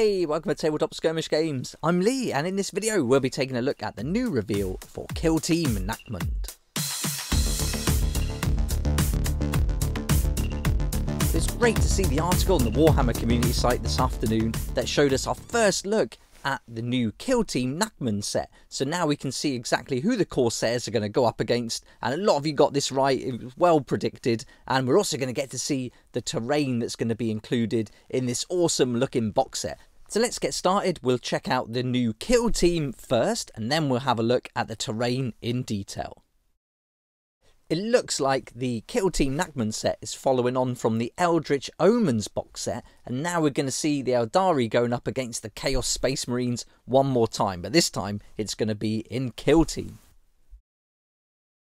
Hey, welcome to Tabletop Skirmish Games. I'm Lee, and in this video we'll be taking a look at the new reveal for Kill Team NACHMUND. It's great to see the article on the Warhammer community site this afternoon that showed us our first look at the new Kill Team NACHMUND set. So now we can see exactly who the Corsairs are going to go up against, and a lot of you got this right. It was well predicted, and we're also going to get to see the terrain that's going to be included in this awesome looking box set. So let's get started. We'll check out the new Kill Team first, and then we'll have a look at the terrain in detail. It looks like the Kill Team NACHMUND set is following on from the Eldritch Omens box set, and now we're going to see the Eldari going up against the Chaos Space Marines one more time, but this time it's going to be in Kill Team.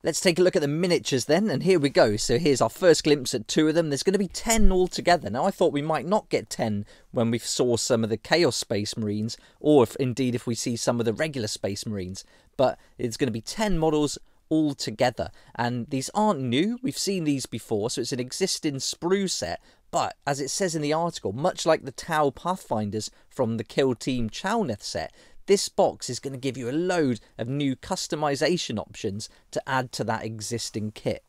Let's take a look at the miniatures then, and here we go. So here's our first glimpse at two of them. There's going to be 10 altogether. Now I thought we might not get 10 when we saw some of the Chaos Space Marines, or if we see some of the regular Space Marines, but it's going to be 10 models all together, and these aren't new. We've seen these before, so it's an existing sprue set, but as it says in the article, much like the Tau Pathfinders from the Kill Team Chalneth set, this box is going to give you a load of new customization options to add to that existing kit.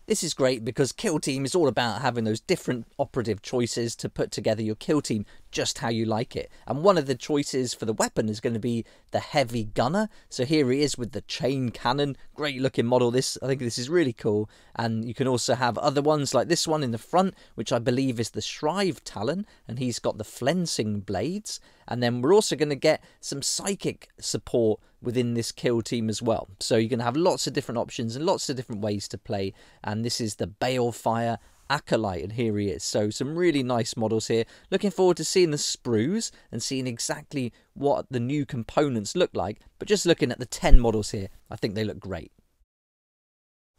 This is great because Kill Team is all about having those different operative choices to put together your kill team just how you like it. And one of the choices for the weapon is going to be the heavy gunner. So here he is with the chain cannon. Great looking model. I think this is really cool. And you can also have other ones like this one in the front, which I believe is the Shrive Talon, and he's got the flensing blades. And then we're also going to get some psychic support within this kill team as well. So you're going to have lots of different options and lots of different ways to play. And this is the Balefire Acolyte, and here he is. So some really nice models here. Looking forward to seeing the sprues and seeing exactly what the new components look like. But just looking at the 10 models here, I think they look great.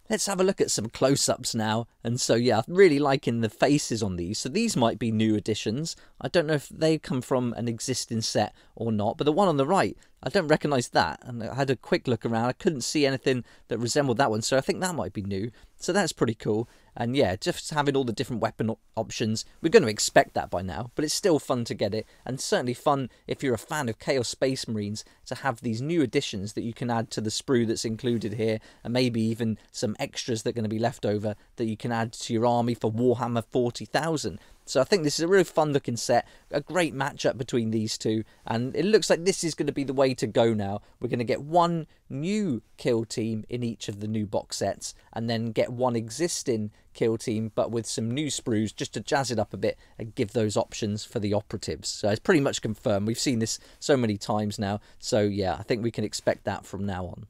Let's have a look at some close-ups now. And so yeah, I'm really liking the faces on these. So these might be new additions. I don't know if they come from an existing set or not, but the one on the right, I don't recognise that. And I had a quick look around. I couldn't see anything that resembled that one, so I think that might be new. So that's pretty cool. And yeah, just having all the different weapon options, we're going to expect that by now, but it's still fun to get it, and certainly fun if you're a fan of Chaos Space Marines to have these new additions that you can add to the sprue that's included here, and maybe even some extras that are going to be left over that you can add to your army for Warhammer 40,000. So I think this is a really fun looking set, a great matchup between these two, and it looks like this is going to be the way to go now. We're going to get one new kill team in each of the new box sets, and then get one existing kill team but with some new sprues just to jazz it up a bit and give those options for the operatives. So it's pretty much confirmed. We've seen this so many times now, so yeah, I think we can expect that from now on.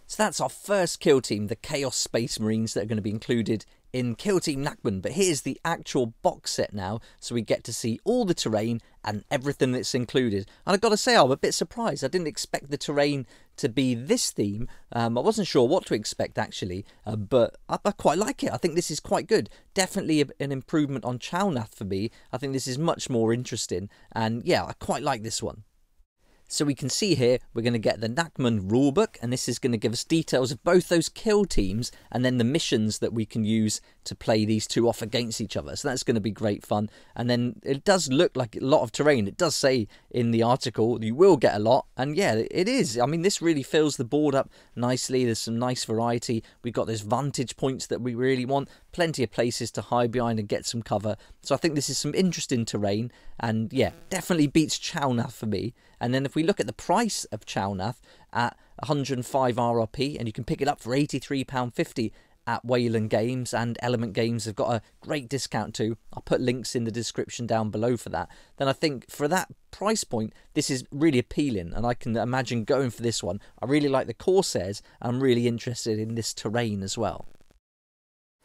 So that's our first kill team, the Chaos Space Marines that are going to be included in Kill Team NACHMUND. But here's the actual box set now, so we get to see all the terrain and everything that's included. And I've got to say, I'm a bit surprised. I didn't expect the terrain to be this theme. I wasn't sure what to expect actually, but I quite like it. I think this is quite good. Definitely an improvement on Chalneth for me. I think this is much more interesting, and yeah, I quite like this one. So we can see here, we're going to get the NACHMUND rulebook, and this is going to give us details of both those kill teams and then the missions that we can use to play these two off against each other. So that's going to be great fun. And then it does look like a lot of terrain. It does say in the article you will get a lot, and yeah, it is. I mean, this really fills the board up nicely. There's some nice variety. We've got those vantage points that we really want. Plenty of places to hide behind and get some cover. So I think this is some interesting terrain, and yeah, definitely beats Chalneth for me. And then if we look at the price of Chalneth at 105 RRP, and you can pick it up for £83.50 at Wayland Games, and Element Games have got a great discount too. I'll put links in the description down below for that. Then I think for that price point, this is really appealing, and I can imagine going for this one. I really like the Corsairs. I'm really interested in this terrain as well.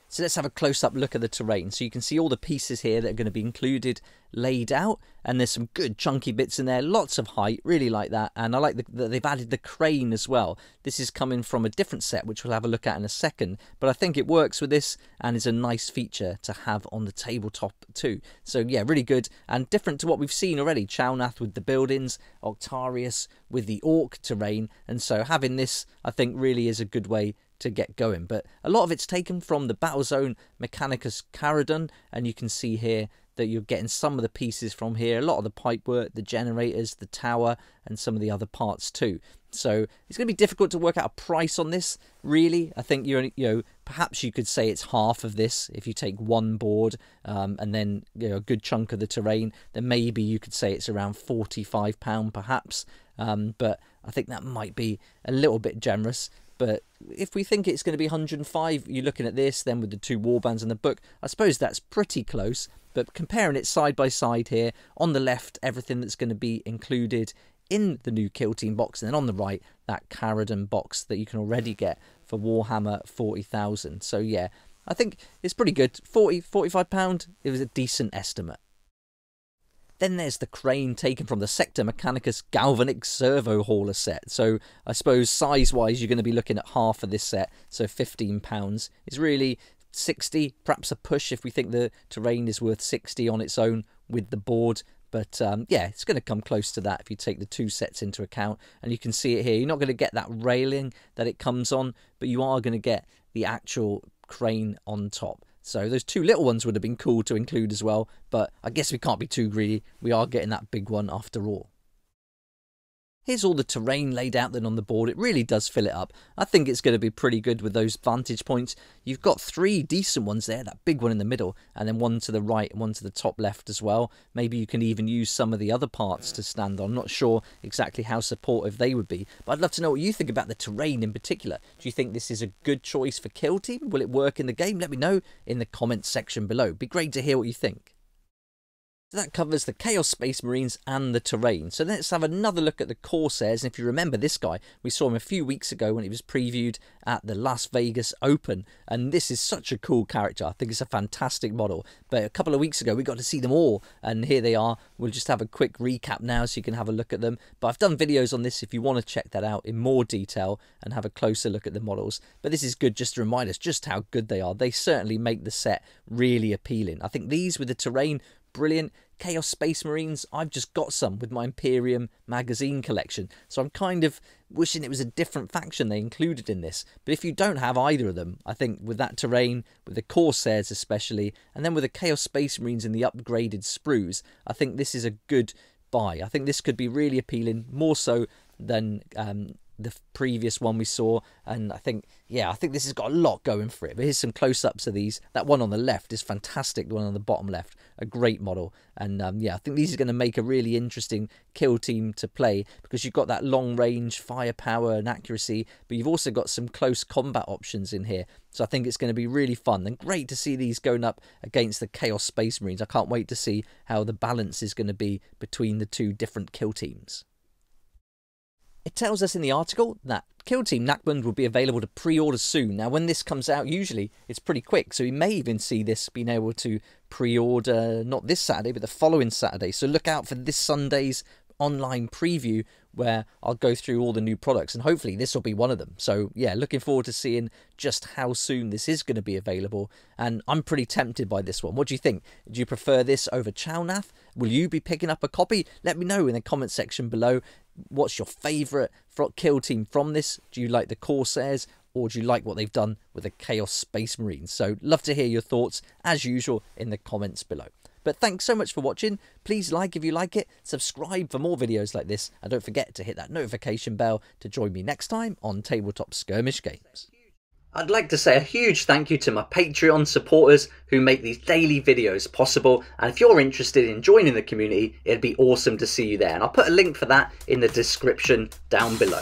So let's have a close-up look at the terrain. So you can see all the pieces here that are going to be included laid out, and there's some good chunky bits in there, lots of height, really like that. And I like that they've added the crane as well. This is coming from a different set, which we'll have a look at in a second, but I think it works with this and is a nice feature to have on the tabletop too. So yeah, really good and different to what we've seen already. Chalneth with the buildings, Octarius with the orc terrain, and so having this I think really is a good way to get going. But a lot of it's taken from the Battlezone Mechanicus Caradon, and you can see here that you're getting some of the pieces from here, a lot of the pipework, the generators, the tower, and some of the other parts too. So it's going to be difficult to work out a price on this, really. I think perhaps you could say it's half of this if you take one board and then a good chunk of the terrain. Then maybe you could say it's around £45 perhaps. But I think that might be a little bit generous. But if we think it's going to be 105, you're looking at this, then with the 2 warbands in the book, I suppose that's pretty close. But comparing it side by side here, on the left, everything that's going to be included in the new Kill Team box, and then on the right, that Caradon box that you can already get for Warhammer 40,000. So yeah, I think it's pretty good. £45, it was a decent estimate. Then there's the crane taken from the Sector Mechanicus Galvanic Servo Hauler set. So I suppose size-wise, you're going to be looking at half of this set, so £15. It's really 60, perhaps a push if we think the terrain is worth 60 on its own with the board. But yeah, it's going to come close to that if you take the 2 sets into account. And you can see it here. You're not going to get that railing that it comes on, but you are going to get the actual crane on top. So those 2 little ones would have been cool to include as well. But I guess we can't be too greedy. We are getting that big one after all. Here's all the terrain laid out then on the board. It really does fill it up. I think it's going to be pretty good with those vantage points. You've got 3 decent ones there, that big one in the middle, and then one to the right and one to the top left as well. Maybe you can even use some of the other parts to stand on. I'm not sure exactly how supportive they would be, but I'd love to know what you think about the terrain in particular. Do you think this is a good choice for Kill Team? Will it work in the game? Let me know in the comments section below. It'd be great to hear what you think. So that covers the Chaos Space Marines and the terrain. So let's have another look at the Corsairs. And if you remember this guy, we saw him a few weeks ago when he was previewed at the Las Vegas Open. And this is such a cool character. I think it's a fantastic model. But a couple of weeks ago, we got to see them all. And here they are. We'll just have a quick recap now so you can have a look at them. But I've done videos on this if you want to check that out in more detail and have a closer look at the models. But this is good just to remind us just how good they are. They certainly make the set really appealing. I think these with the terrain, brilliant. Chaos Space Marines, I've just got some with my Imperium magazine collection, so I'm kind of wishing it was a different faction they included in this. But if you don't have either of them, I think with that terrain, with the Corsairs especially, and then with the Chaos Space Marines and the upgraded sprues, I think this is a good buy. I think this could be really appealing, more so than the previous one we saw, and I think this has got a lot going for it. But here's some close-ups of these. That one on the left is fantastic, the one on the bottom left, a great model. And yeah, I think these are going to make a really interesting Kill Team to play, because you've got that long range firepower and accuracy, but you've also got some close combat options in here. So I think it's going to be really fun, and great to see these going up against the Chaos Space Marines. I can't wait to see how the balance is going to be between the 2 different Kill Teams. It tells us in the article that Kill Team NACHMUND will be available to pre-order soon. Now, when this comes out, usually it's pretty quick, so we may even see this being able to pre-order not this Saturday, but the following Saturday. So look out for this Sunday's online preview where I'll go through all the new products, and hopefully this will be one of them. So yeah, looking forward to seeing just how soon this is going to be available, and I'm pretty tempted by this one. What do you think? Do you prefer this over Chalnath? Will you be picking up a copy? Let me know in the comment section below. What's your favourite Kill Team from this? Do you like the Corsairs, or do you like what they've done with the Chaos Space Marines? So love to hear your thoughts as usual in the comments below. But thanks so much for watching. Please like if you like it, subscribe for more videos like this, and don't forget to hit that notification bell to join me next time on Tabletop Skirmish Games. I'd like to say a huge thank you to my Patreon supporters who make these daily videos possible, and if you're interested in joining the community, it'd be awesome to see you there, and I'll put a link for that in the description down below.